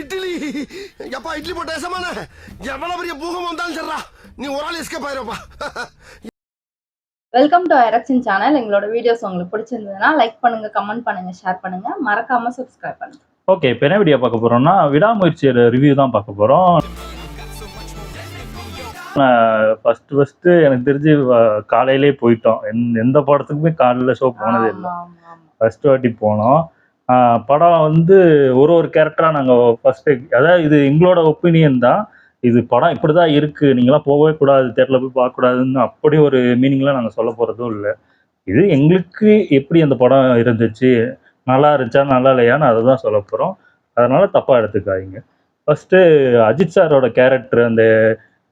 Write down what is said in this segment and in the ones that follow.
இட்லி எப்பா இட்லி போட்ட ஏசமான எவ்வளவு பெரிய பூகம் வந்தாலும் சரிடா நீ ஒரு ஆள் எஸ்கேப் ஆயிருப்பா. வெல்கம் டு ஐரக்ஷன் சேனல். எங்களோட வீடியோஸ் உங்களுக்கு பிடிச்சிருந்ததுன்னா லைக் பண்ணுங்க, கமெண்ட் பண்ணுங்க, ஷேர் பண்ணுங்க, மறக்காம சப்ஸ்கிரைப் பண்ணுங்க. ஓகே, இப்போ என்ன வீடியோ பார்க்க போறோம்னா விடாமுயற்சியோட ரிவ்யூ தான் பார்க்க போறோம். ஃபர்ஸ்ட் எனக்கு தெரிஞ்சு காலையிலே போயிட்டோம். எந்த படத்துக்குமே காலையில் ஷோ போனது இல்லை. ஃபர்ஸ்ட் வாட்டி போனோம். படம் வந்து ஒரு கேரக்டராக நாங்கள் ஃபர்ஸ்ட்டு, அதாவது இது எங்களோட ஒப்பீனியன் தான். இது படம் இப்படி தான் இருக்குது, நீங்களாம் போகவே கூடாது, தேட்டரில் போய் பார்க்கக்கூடாதுன்னு அப்படி ஒரு மீனிங்லாம் நாங்கள் சொல்ல போகிறதும் இல்லை. இது எங்களுக்கு எப்படி அந்த படம் இருந்துச்சு, நல்லா இருந்துச்சா நல்லா இல்லையான்னு அதை தான் சொல்ல போகிறோம். அதனால் தப்பாக எடுத்துக்காதீங்க. ஃபஸ்ட்டு அஜித் சாரோட கேரக்டர்,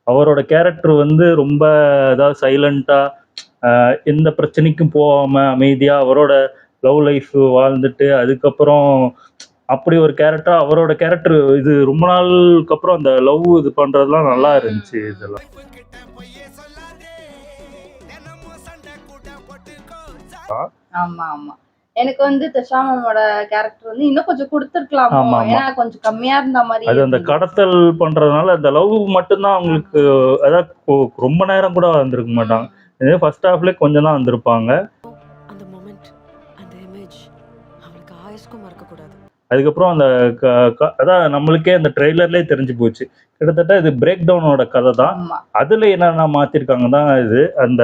அவரோட கேரக்டர் வந்து ரொம்ப அதாவது சைலண்ட்டாக எந்த பிரச்சனைக்கும் போகாமல் அமைதியாக அவரோட லவ் லைஃப் வாழ்ந்துட்டு அதுக்கப்புறம் அப்படி ஒரு கேரக்டர், அவரோட கேரக்டர் இது ரொம்ப நாளுக்கு அப்புறம் அந்த லவ் இது பண்ணுறதுலாம் நல்லா இருந்துச்சு. இதெல்லாம் ஆமா ஆமா, எனக்கு வந்து திஷாமோட கேரக்டர் வந்து இன்னும் கொஞ்சம் கொடுத்துருக்கலாம். ஏன்னா கொஞ்சம் கம்மியா இருந்த மாதிரி. அது அந்த கடத்தல் பண்றதுனால அந்த லவ் மட்டும்தான் அவங்களுக்கு, அதாவது ரொம்ப நேரம் கூட வந்திருக்க மாட்டாங்க. இதே ஃபர்ஸ்ட் ஹாஃப்ல கொஞ்சம் தான் வந்திருப்பாங்க. அந்த மொமெண்ட், அந்த இமேஜ் அவங்களுக்கு ஆயுஸ்க்கும் மறக்க கூடாது. அதுக்கப்புறம் அந்த அதான் நம்மளுக்கே அந்த ட்ரெய்லர்லேயே தெரிஞ்சு போச்சு, கிட்டத்தட்ட இது பிரேக் டவுனோட கதை தான். அதுல என்னென்ன மாத்திருக்காங்க தான் இது, அந்த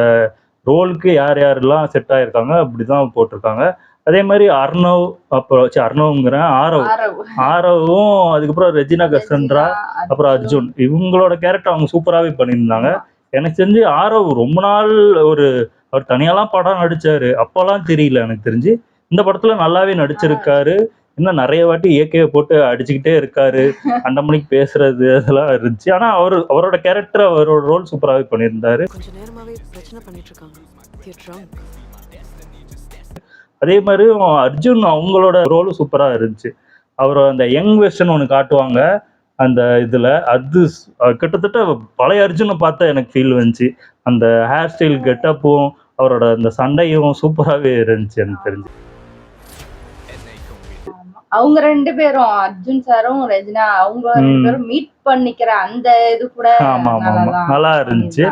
ரோலுக்கு யார் யாரெல்லாம் செட் ஆயிருக்காங்க அப்படிதான் போட்டிருக்காங்க. அதே மாதிரி அர்ணவ், அப்புறம் அர்ணவ்ங்கிறேன் ஆரவும், அதுக்கப்புறம் ரெஜினா கசன்ட்ரா, அப்புறம் அர்ஜுன், இவங்களோட கேரக்டர் அவங்க சூப்பராகவே பண்ணியிருந்தாங்க. எனக்கு தெரிஞ்சு ஆரவ் ரொம்ப நாள் அவர் தனியாலாம் படம் நடிச்சாரு, அப்போல்லாம் தெரியல. எனக்கு தெரிஞ்சு இந்த படத்துல நல்லாவே நடிச்சிருக்காரு. இன்னும் நிறைய வாட்டி ஏகேவை போட்டு அடிச்சுக்கிட்டே இருக்காரு, அந்த மணிக்கு பேசுறது அதெல்லாம் இருந்துச்சு. ஆனா அவரோட கேரக்டர், அவரோட ரோல் சூப்பராகவே பண்ணியிருந்தாரு. கொஞ்ச நேரமாவே பிரச்சனை பண்ணிட்டு இருக்காங்க. அதே மாதிரி அர்ஜுன் அவங்களோட ரோலும் சூப்பராக இருந்துச்சு. அவர் அந்த யங் வெர்ஷன் ஒன்று காட்டுவாங்க அந்த இதில், அது கிட்டத்தட்ட பழைய அர்ஜுனை பார்த்தா எனக்கு ஃபீல் வந்துச்சு. அந்த ஹேர் ஸ்டைல் கெட்டப்பும் அவரோட அந்த சண்டையும் சூப்பராகவே இருந்துச்சு எனக்கு தெரிஞ்சு. அவங்க ரெண்டு பேரும், அர்ஜுன் சாரும் ரெஜினா, அவங்க ரெண்டு பேரும் மீட் பண்ணிக்கிற அந்த இது கூட நல்லா இருந்துச்சு.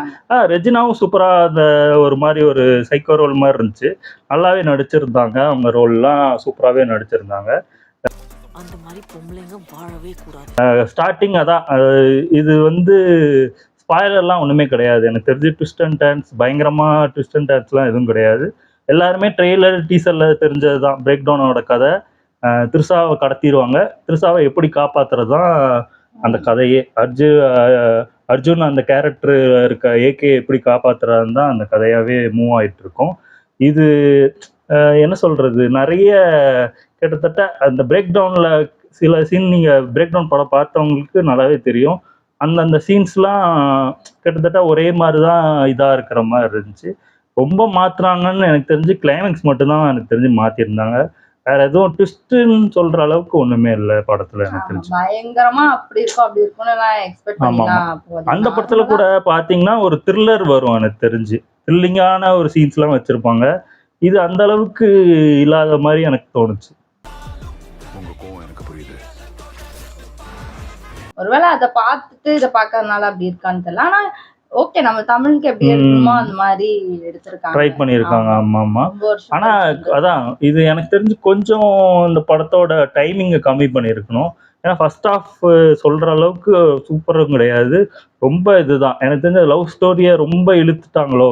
ரெஜினாவும் சூப்பரா அந்த ஒரு மாதிரி ஒரு சைக்கோ ரோல் மாதிரி இருந்துச்சு, நல்லாவே நடிச்சிருந்தாங்க. அவங்க ரோல்லாம் சூப்பராகவே நடிச்சிருந்தாங்க. அந்த மாதிரி பொம்பளைங்க வாழவே கூடாது. ஸ்டார்டிங் அதான், இது வந்து ஸ்பாயிலர்லாம் ஒன்றுமே கிடையாது. எனக்கு தெரிஞ்சு ட்விஸ்ட் அண்ட் டர்ன்ஸ், பயங்கரமாக ட்விஸ்ட் அண்ட் டர்ன்ஸ்லாம் எதுவும் கிடையாது. எல்லாருமே ட்ரெய்லர் டீசரில் தெரிஞ்சது தான். பிரேக் டவுனோட கதை, த்ரிஷாவை கடத்திடுவாங்க, த்ரிஷாவை எப்படி காப்பாற்றுறது தான் அந்த கதையே. அர்ஜுன் அந்த கேரக்டர் இருக்க ஏகே எப்படி காப்பாற்றுறாருன்னு தான் அந்த கதையாகவே மூவ் ஆகிட்டு இருக்கும். இது என்ன சொல்கிறது, நிறைய கிட்டத்தட்ட அந்த பிரேக் டவுனில் சில சீன், நீங்கள் பிரேக் டவுன் படம் பார்த்தவங்களுக்கு நல்லாவே தெரியும். அந்தந்த சீன்ஸ்லாம் கிட்டத்தட்ட ஒரே மாதிரி தான் இதாக இருக்கிற மாதிரி இருந்துச்சு. ரொம்ப மாற்றுறாங்கன்னு எனக்கு தெரிஞ்சு கிளைமேக்ஸ் மட்டும்தான் எனக்கு தெரிஞ்சு மாற்றிருந்தாங்க. வேற எதுவும் ட்விஸ்ட்னு சொல்ற அளவுக்கு ஒண்ணுமே இல்லை படத்துல எனக்கு தெரிஞ்சு. பயங்கரமா அப்படி இருக்கும் அப்படி இருக்கும்னு நான் எக்ஸ்பெக்ட் பண்ணலாம். அந்த படத்துல கூட பாத்தீங்கன்னா ஒரு த்ரில்லர் வரும் எனக்கு தெரிஞ்சு, த்ரில்லிங்கான ஒரு சீன்ஸ்லாம் வச்சிருப்பாங்க. இது அந்த அளவுக்கு இல்லாத மாதிரி எனக்கு தோணுச்சு. ஒருவேளை அதை பார்த்துட்டு இதை பார்க்கறதுனால அப்படி இருக்கான்னு தெரியல. ஆனா ஓகே, நம்ம தமிழுக்கு எப்படி எடுக்கணுமோ அந்த மாதிரி எடுத்திருக்காங்க, ட்ரை பண்ணியிருக்காங்க. ஆமா. ஆனா அதான், இது எனக்கு தெரிஞ்சு கொஞ்சம் இந்த படத்தோட டைமிங்கை கம்மி பண்ணியிருக்கணும். ஏன்னா ஃபர்ஸ்ட் ஹாஃப் சொல்ற அளவுக்கு சூப்பரும் கிடையாது, ரொம்ப இதுதான். எனக்கு தெரிஞ்ச லவ் ஸ்டோரியை ரொம்ப இழுத்துட்டாங்களோ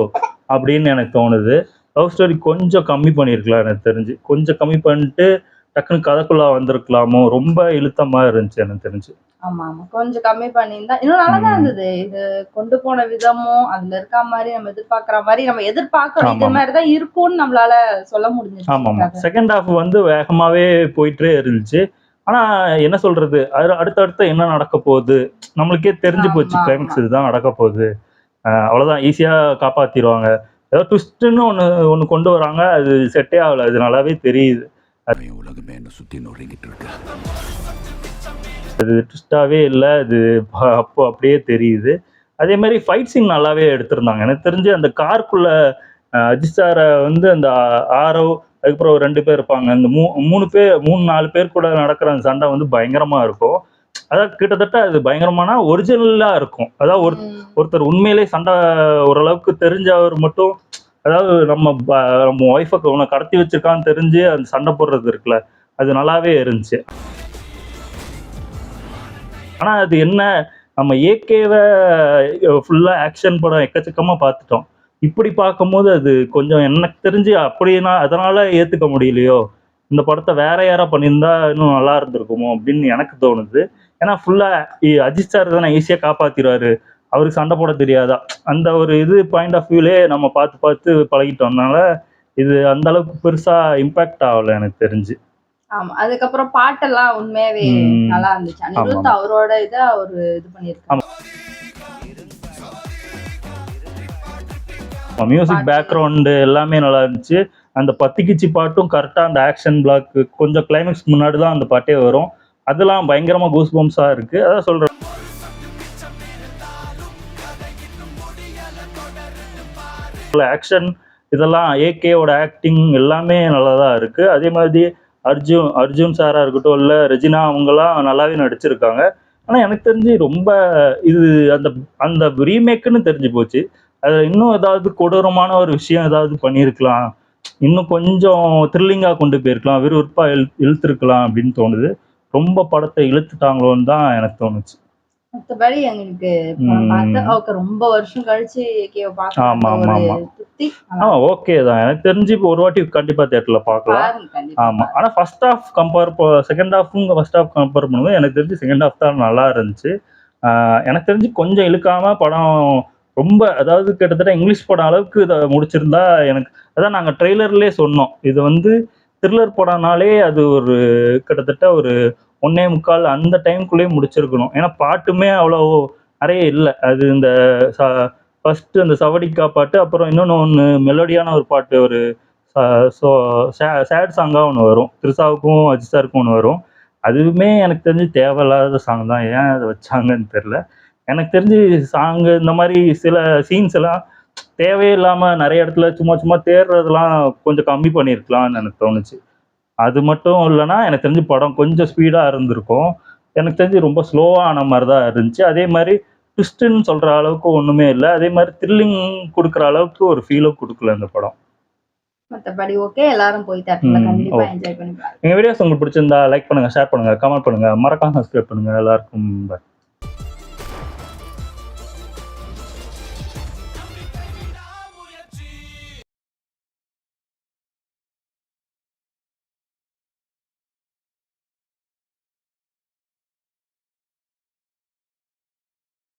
அப்படின்னு எனக்கு தோணுது. லவ் ஸ்டோரி கொஞ்சம் கம்மி பண்ணியிருக்கலாம். எனக்கு தெரிஞ்சு கொஞ்சம் கம்மி பண்ணிட்டு டக்குன்னு கதைக்குள்ள வந்திருக்கலாமோ, ரொம்ப இழுத்தமா இருந்துச்சு எனக்கு தெரிஞ்சு. ஆமா ஆமா, கொஞ்சம் கம்மி பண்ணியிருந்தா இன்னும் நல்லாதான் இருந்தது. இது கொண்டு போன விதமும் அதுல இருக்க மாதிரி நம்ம எதிர்பார்க்கிற மாதிரி நம்ம எதிர்பார்க்கறோம், இது மாதிரிதான் இருக்கும்னு நம்மளால சொல்ல முடிஞ்சு. ஆமா, செகண்ட் ஹாஃப் வந்து வேகமாவே போயிட்டே இருந்துச்சு. ஆனா என்ன சொல்றது, அடுத்தடுத்து என்ன நடக்க போகுது நம்மளுக்கே தெரிஞ்சு போச்சு. கிளைமேக்ஸ் இதுதான் நடக்க போகுது, அவ்வளவுதான், ஈஸியா காப்பாத்திடுவாங்க. ஏதோ ட்விஸ்ட்னு ஒண்ணு கொண்டு வராங்க, அது செட்டே ஆகல. அது நல்லாவே தெரியுது, உலகமே என்ன சுத்தி நுழைங்கிட்டு இருக்கு. அது ட்விஸ்டாவே இல்லை, அது அப்போ அப்படியே தெரியுது. அதே மாதிரி ஃபைட் சீன் நல்லாவே எடுத்திருந்தாங்க. எனக்கு தெரிஞ்சு அந்த காருக்குள்ள அஜித் சாரை வந்து அந்த ஆரவ் அதுக்கப்புறம் ஒரு 2 பேர் இருப்பாங்க. இந்த 3-4 பேர் கூட நடக்கிற அந்த சண்டை வந்து பயங்கரமா இருக்கும். அதாவது கிட்டத்தட்ட அது பயங்கரமான ஒரிஜினலா இருக்கும். அதாவது ஒருத்தர் உண்மையிலே சண்டை ஓரளவுக்கு தெரிஞ்சவர் மட்டும், அதாவது நம்ம ஒய்ஃபை உன்னை கடத்தி வச்சிருக்கான்னு தெரிஞ்சு அந்த சண்டை போடுறது இருக்குல்ல, அது நல்லாவே இருந்துச்சு. ஆனா அது என்ன, நம்ம ஏகேவை ஃபுல்லா ஆக்ஷன் படம் எக்கச்சக்கமா பார்த்துட்டோம். இப்படி பார்க்கும்போது அது கொஞ்சம் எனக்கு தெரிஞ்சு அப்படின்னா அதனால ஏத்துக்க முடியலையோ, இந்த படத்தை வேற யாரா பண்ணியிருந்தா இன்னும் நல்லா இருந்திருக்குமோ அப்படின்னு எனக்கு தோணுது. ஏன்னா ஃபுல்லா அஜித் சார் தானே ஈஸியா காப்பாத்திடுவாரு, அவருக்கு சண்டை போட தெரியாதா, அந்த ஒரு பாயிண்ட் ஆஃப் வியூலே நம்ம பார்த்து பார்த்து பழகிட்டோம்னால இது அந்த அளவுக்கு பெருசா இம்பாக்ட் ஆகல எனக்கு தெரிஞ்சு. ஆமா, அதுக்கப்புறம் பாட்டெல்லாம் உண்மையாவே நல்லா இருந்துச்சு. அனிருத் அவரோட அவரு இது பண்ணிருக்காரு. மியூசிக் பேக்ரவுண்ட் எல்லாமே நல்லா இருந்துச்சு. அந்த பத்திக்கிச்சி பாட்டும் கரெக்டா அந்த ஆக்ஷன் பிளாக் கொஞ்சம் கிளைமேக்ஸ் முன்னாடி தான் அந்த பாட்டே வரும். அதெல்லாம் பயங்கரமா கூஸ் பம்ப்ஸா இருக்கு. அதான் சொல்றேன், ஆக்ஷன் இதெல்லாம் ஏகேவோட ஆக்டிங் எல்லாமே நல்லா தான் இருக்கு. அதே மாதிரி அர்ஜுன் சாரா இருக்கட்டும், இல்ல ரெஜினா, அவங்கெல்லாம் நல்லாவே நடிச்சிருக்காங்க. ஆனா எனக்கு தெரிஞ்சு ரொம்ப இது அந்த அந்த ரீமேக்குன்னு தெரிஞ்சு போச்சு. அது இன்னும் ஏதாவது கொடூரமான ஒரு விஷயம் ஏதாவது பண்ணியிருக்கலாம், இன்னும் கொஞ்சம் த்ரில்லிங்கா கொண்டு போயிருக்கலாம், விறுவிறுப்பா இழுத்துருக்கலாம் அப்படின்னு தோணுது. ரொம்ப படத்தை இழுத்துட்டாங்களோன்னு தான் எனக்கு தோணுச்சு. மத்தபடி எங்களுக்கு ரொம்ப வருஷம் கழிச்சு ஓகே தான். எனக்கு தெரிஞ்சு இப்போ ஒரு வாட்டி கண்டிப்பா தியேட்டர்ல பார்க்கலாம். ஆமா, ஆனா ஃபர்ஸ்ட் ஹாஃப் செகண்ட் ஹாஃபும் ஃபர்ஸ்ட் ஹாஃப் கம்பேர் பண்ணும்போது எனக்கு தெரிஞ்சு செகண்ட் ஹாஃப் தான் நல்லா இருந்துச்சு. எனக்கு தெரிஞ்சு கொஞ்சம் இழுக்காம படம் ரொம்ப, அதாவது கிட்டத்தட்ட இங்கிலீஷ் படம் அளவுக்கு இதை முடிச்சிருந்தா எனக்கு, அதான் நாங்கள் ட்ரெய்லர்லேயே சொன்னோம், இது வந்து த்ரில்லர் படம்னாலே அது ஒரு கிட்டத்தட்ட ஒரு 1.25 அந்த டைமுக்குள்ளேயே முடிச்சிருக்கணும். ஏன்னா பாட்டுமே அவ்வளோ நிறைய இல்லை. அது இந்த ஃபர்ஸ்ட் அந்த சவடிக்கா பாட்டு, அப்புறம் இன்னொன்று மெலோடியான ஒரு பாட்டு, ஒரு சேட் சாங்காக ஒன்று வரும், த்ரிஷாவுக்கும் அஜித் சாருக்கும் ஒன்று வரும். அதுவுமே எனக்கு தெரிஞ்சு தேவையில்லாத சாங் தான், ஏன் அதை வச்சாங்கன்னு தெரில. எனக்கு தெரிஞ்சு சாங்கு இந்த மாதிரி சில சீன்ஸ் எல்லாம் தேவையில்லாமல் நிறைய இடத்துல சும்மா சும்மா தேடுறதெல்லாம் கொஞ்சம் கம்மி பண்ணியிருக்கலாம்னு எனக்கு தோணுச்சு. அது மட்டும் இல்லைன்னா எனக்கு தெரிஞ்சு படம் கொஞ்சம் ஸ்பீடாக இருந்திருக்கும். எனக்கு தெரிஞ்சு ரொம்ப ஸ்லோவாக ஆன மாதிரி தான் இருந்துச்சு. அதே மாதிரி ட்விஸ்ட்டுன்னு சொல்கிற அளவுக்கு ஒன்றுமே இல்லை. அதே மாதிரி த்ரில்லிங் கொடுக்குற அளவுக்கு ஒரு ஃபீலும் கொடுக்கல இந்த படம். மற்றபடி ஓகே, எல்லாரும் போய் கண்டிப்பாக என்ஜாய் பண்ணி பாருங்க. எங்கள் வீடியோஸ் உங்களுக்கு பிடிச்சிருந்தா லைக் பண்ணுங்கள், ஷேர் பண்ணுங்கள், கமெண்ட் பண்ணுங்கள், மறக்காம சப்ஸ்கிரைப் பண்ணுங்கள். எல்லாருக்கும் பை.